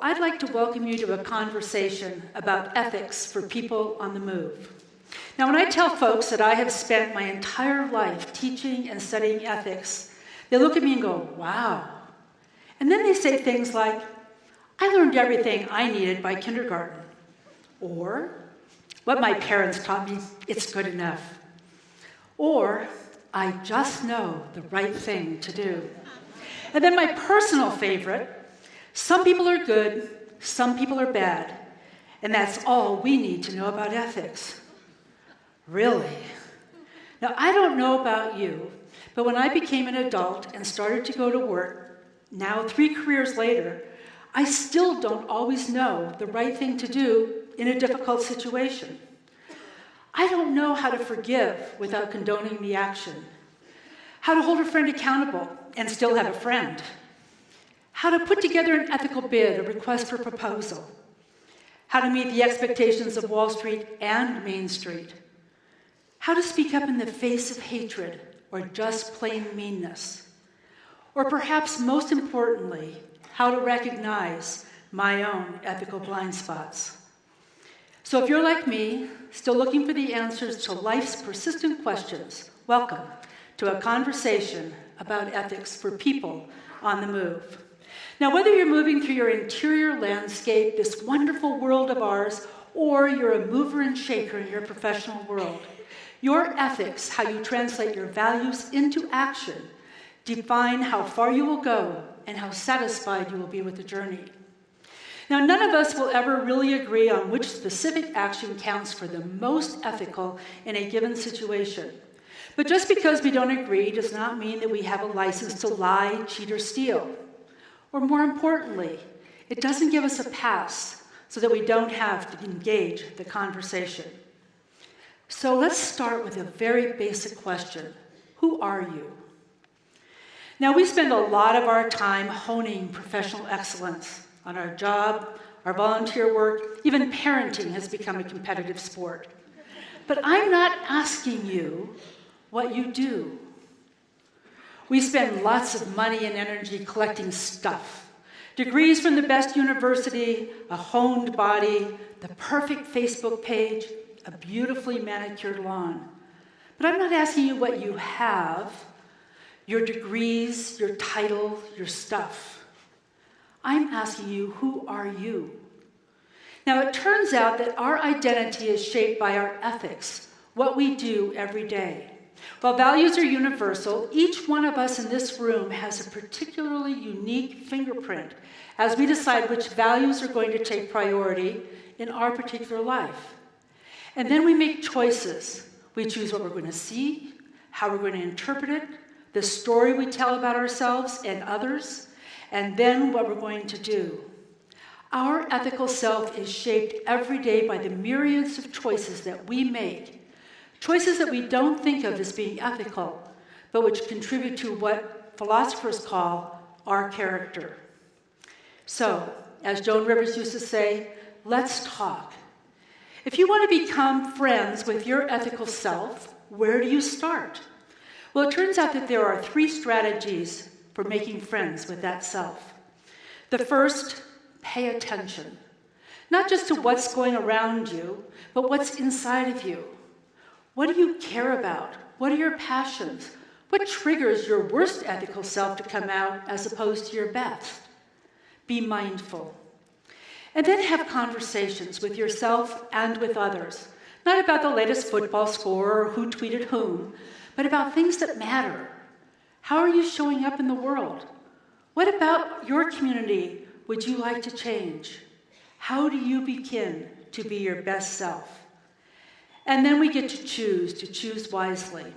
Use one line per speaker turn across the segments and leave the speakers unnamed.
I'd like to welcome you to a conversation about ethics for people on the move. Now, when I tell folks that I have spent my entire life teaching and studying ethics, they look at me and go, wow. And then they say things like, I learned everything I needed by kindergarten. Or, what my parents taught me, it's good enough. Or, I just know the right thing to do. And then my personal favorite, some people are good, some people are bad, and that's all we need to know about ethics. Really? Now, I don't know about you, but when I became an adult and started to go to work, now 3 careers later, I still don't always know the right thing to do in a difficult situation. I don't know how to forgive without condoning the action, how to hold a friend accountable and still have a friend, how to put together an ethical bid, a request for proposal, how to meet the expectations of Wall Street and Main Street, how to speak up in the face of hatred or just plain meanness, or perhaps most importantly, how to recognize my own ethical blind spots. So if you're like me, still looking for the answers to life's persistent questions, welcome to a conversation about ethics for people on the move. Now, whether you're moving through your interior landscape, this wonderful world of ours, or you're a mover and shaker in your professional world, your ethics, how you translate your values into action, define how far you will go and how satisfied you will be with the journey. Now, none of us will ever really agree on which specific action counts for the most ethical in a given situation. But just because we don't agree does not mean that we have a license to lie, cheat, or steal. Or more importantly, it doesn't give us a pass so that we don't have to engage the conversation. So let's start with a very basic question. Who are you? Now, we spend a lot of our time honing professional excellence on our job, our volunteer work, even parenting has become a competitive sport. But I'm not asking you what you do. We spend lots of money and energy collecting stuff. Degrees from the best university, a honed body, the perfect Facebook page, a beautifully manicured lawn. But I'm not asking you what you have, your degrees, your title, your stuff. I'm asking you, who are you? Now, it turns out that our identity is shaped by our ethics, what we do every day. While values are universal, each one of us in this room has a particularly unique fingerprint as we decide which values are going to take priority in our particular life. And then we make choices. We choose what we're going to see, how we're going to interpret it, the story we tell about ourselves and others, and then what we're going to do. Our ethical self is shaped every day by the myriads of choices that we make, choices that we don't think of as being ethical, but which contribute to what philosophers call our character. So, as Joan Rivers used to say, let's talk. If you want to become friends with your ethical self, where do you start? Well, it turns out that there are 3 strategies for making friends with that self. The first, pay attention. Not just to what's going around you, but what's inside of you. What do you care about? What are your passions? What triggers your worst ethical self to come out as opposed to your best? Be mindful. And then have conversations with yourself and with others. Not about the latest football score or who tweeted whom, but about things that matter. How are you showing up in the world? What about your community would you like to change? How do you begin to be your best self? And then we get to choose wisely.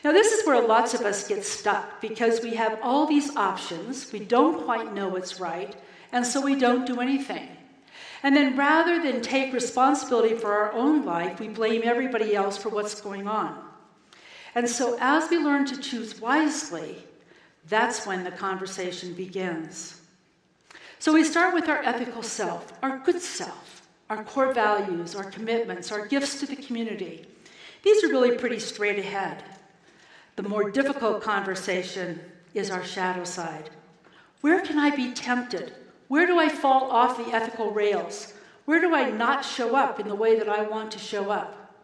Now, this is where lots of us get stuck because we have all these options, we don't quite know what's right, and so we don't do anything. And then rather than take responsibility for our own life, we blame everybody else for what's going on. And so as we learn to choose wisely, that's when the conversation begins. So we start with our ethical self, our good self, our core values, our commitments, our gifts to the community. These are really pretty straight ahead. The more difficult conversation is our shadow side. Where can I be tempted? Where do I fall off the ethical rails? Where do I not show up in the way that I want to show up?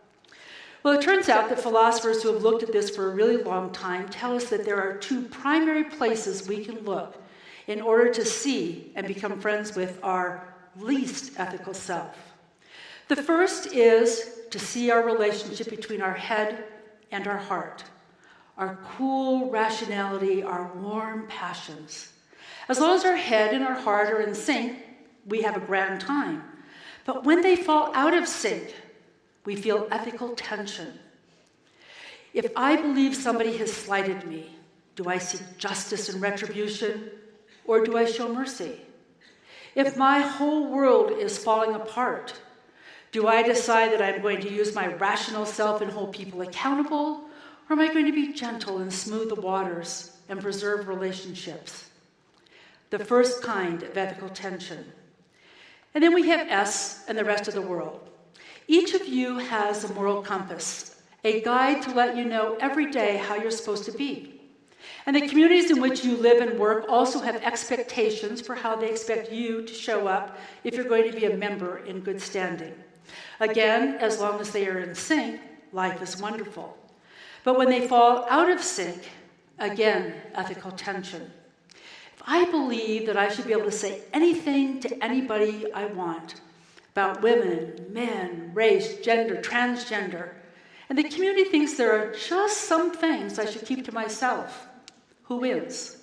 Well, it turns out that philosophers who have looked at this for a really long time tell us that there are two primary places we can look in order to see and become friends with our least ethical self. The first is to see our relationship between our head and our heart, our cool rationality, our warm passions. As long as our head and our heart are in sync, we have a grand time. But when they fall out of sync, we feel ethical tension. If I believe somebody has slighted me, do I seek justice and retribution, or do I show mercy? If my whole world is falling apart, do I decide that I'm going to use my rational self and hold people accountable, or am I going to be gentle and smooth the waters and preserve relationships? The first kind of ethical tension. And then we have S and the rest of the world. Each of you has a moral compass, a guide to let you know every day how you're supposed to be. And the communities in which you live and work also have expectations for how they expect you to show up if you're going to be a member in good standing. Again, as long as they are in sync, life is wonderful. But when they fall out of sync, again, ethical tension. If I believe that I should be able to say anything to anybody I want about women, men, race, gender, transgender, and the community thinks there are just some things I should keep to myself, who wins?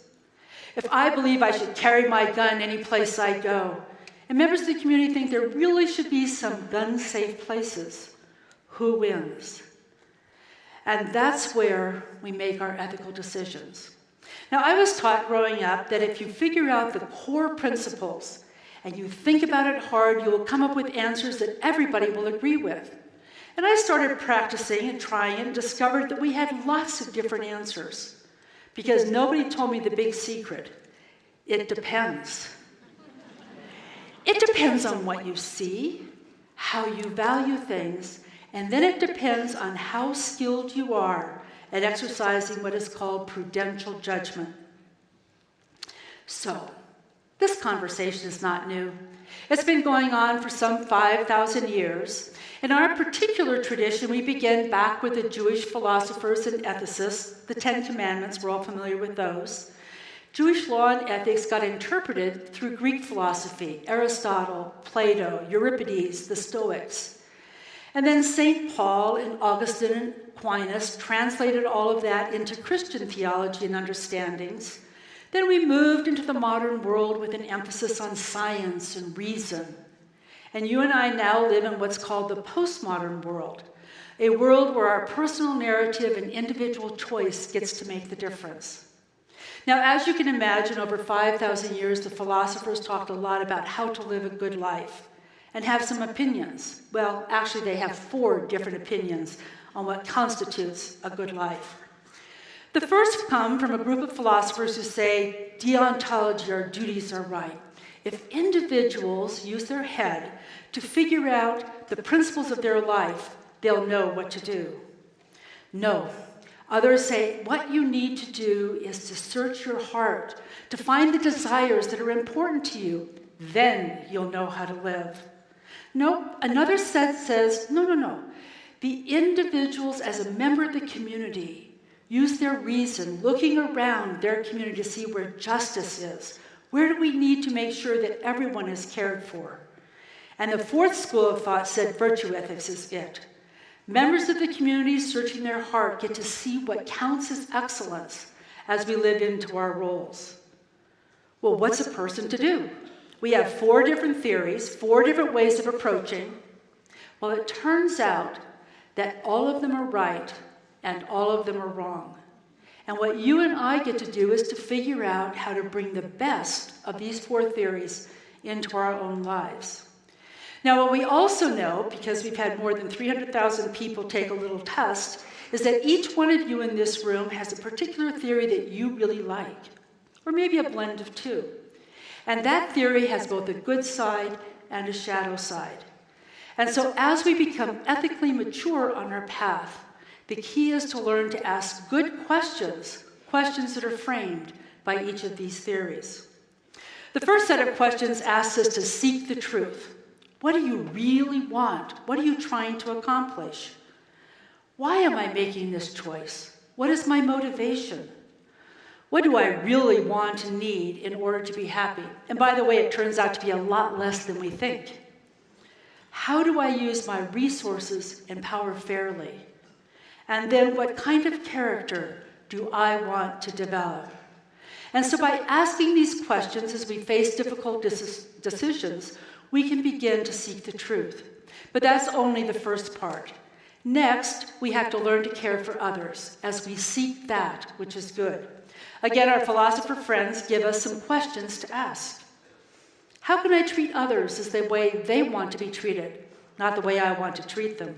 If I believe I should carry my gun any place I go, and members of the community think there really should be some gun-safe places, who wins? And that's where we make our ethical decisions. Now, I was taught growing up that if you figure out the core principles and you think about it hard, you will come up with answers that everybody will agree with. And I started practicing and trying and discovered that we had lots of different answers because nobody told me the big secret. It depends. It depends on what you see, how you value things, and then it depends on how skilled you are at exercising what is called prudential judgment. So, this conversation is not new. It's been going on for some 5,000 years. In our particular tradition, we begin back with the Jewish philosophers and ethicists, the Ten Commandments, we're all familiar with those. Jewish law and ethics got interpreted through Greek philosophy, Aristotle, Plato, Euripides, the Stoics. And then St. Paul and Augustine and Aquinas translated all of that into Christian theology and understandings. Then we moved into the modern world with an emphasis on science and reason. And you and I now live in what's called the postmodern world, a world where our personal narrative and individual choice gets to make the difference. Now, as you can imagine, over 5,000 years, the philosophers talked a lot about how to live a good life and have some opinions. Well, actually, they have 4 different opinions on what constitutes a good life. The first come from a group of philosophers who say deontology, our duties, are right. If individuals use their head to figure out the principles of their life, they'll know what to do. No. Others say what you need to do is to search your heart, to find the desires that are important to you. Then you'll know how to live. No, another set says, no. The individuals as a member of the community use their reason, looking around their community to see where justice is. Where do we need to make sure that everyone is cared for? And the fourth school of thought said virtue ethics is it. Members of the community searching their heart get to see what counts as excellence as we live into our roles. Well, what's a person to do? We have 4 different theories, 4 different ways of approaching. Well, it turns out that all of them are right and all of them are wrong. And what you and I get to do is to figure out how to bring the best of these 4 theories into our own lives. Now, what we also know, because we've had more than 300,000 people take a little test, is that each one of you in this room has a particular theory that you really like, or maybe a blend of 2. And that theory has both a good side and a shadow side. And so as we become ethically mature on our path, the key is to learn to ask good questions, questions that are framed by each of these theories. The first set of questions asks us to seek the truth. What do you really want? What are you trying to accomplish? Why am I making this choice? What is my motivation? What do I really want and need in order to be happy? And by the way, it turns out to be a lot less than we think. How do I use my resources and power fairly? And then what kind of character do I want to develop? And so by asking these questions as we face difficult decisions, we can begin to seek the truth. But that's only the first part. Next, we have to learn to care for others as we seek that which is good. Again, our philosopher friends give us some questions to ask. How can I treat others as the way they want to be treated, not the way I want to treat them?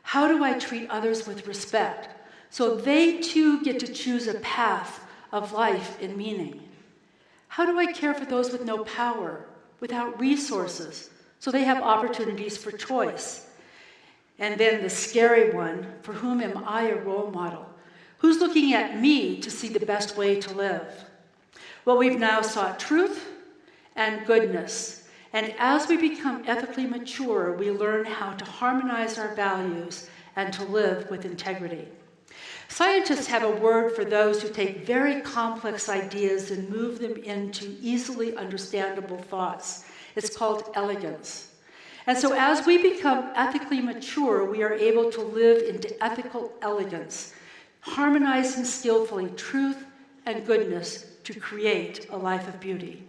How do I treat others with respect so they too get to choose a path of life and meaning? How do I care for those with no power, without resources, so they have opportunities for choice? And then the scary one, for whom am I a role model? Who's looking at me to see the best way to live? Well, we've now sought truth and goodness. And as we become ethically mature, we learn how to harmonize our values and to live with integrity. Scientists have a word for those who take very complex ideas and move them into easily understandable thoughts. It's called elegance. And so as we become ethically mature, we are able to live into ethical elegance, harmonizing skillfully truth and goodness to create a life of beauty.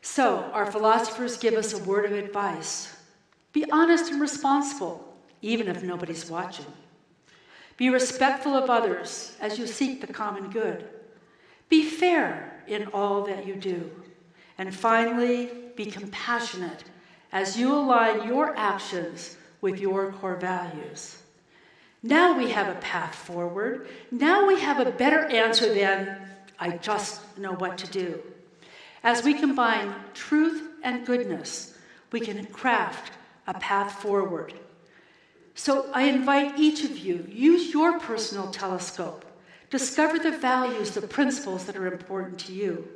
So, our philosophers give us a word of advice. Be honest and responsible, even if nobody's watching. Be respectful of others as you seek the common good. Be fair in all that you do. And finally, be compassionate as you align your actions with your core values. Now we have a path forward. Now we have a better answer than, I just know what to do. As we combine truth and goodness, we can craft a path forward. So I invite each of you, use your personal telescope. Discover the values, the principles that are important to you.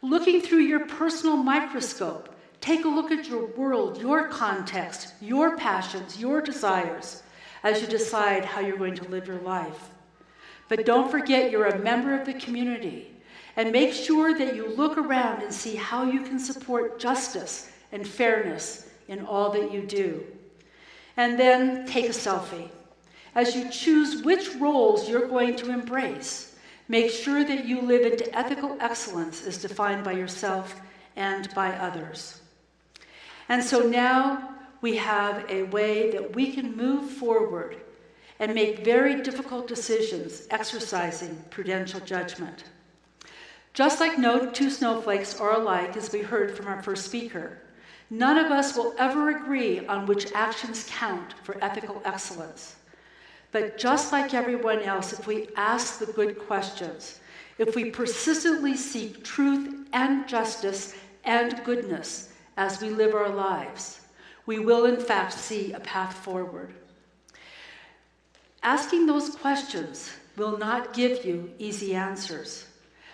Looking through your personal microscope, take a look at your world, your context, your passions, your desires, as you decide how you're going to live your life. But don't forget you're a member of the community. And make sure that you look around and see how you can support justice and fairness in all that you do. And then take a selfie. As you choose which roles you're going to embrace, make sure that you live into ethical excellence as defined by yourself and by others. And so now we have a way that we can move forward and make very difficult decisions, exercising prudential judgment. Just like no two snowflakes are alike, as we heard from our first speaker, none of us will ever agree on which actions count for ethical excellence. But just like everyone else, if we ask the good questions, if we persistently seek truth and justice and goodness as we live our lives, we will in fact see a path forward. Asking those questions will not give you easy answers.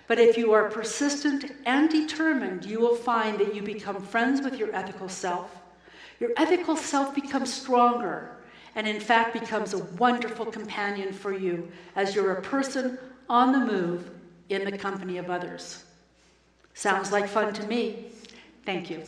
But if you are persistent and determined, you will find that you become friends with your ethical self. Your ethical self becomes stronger and in fact becomes a wonderful companion for you as you're a person on the move in the company of others. Sounds like fun to me. Thank you.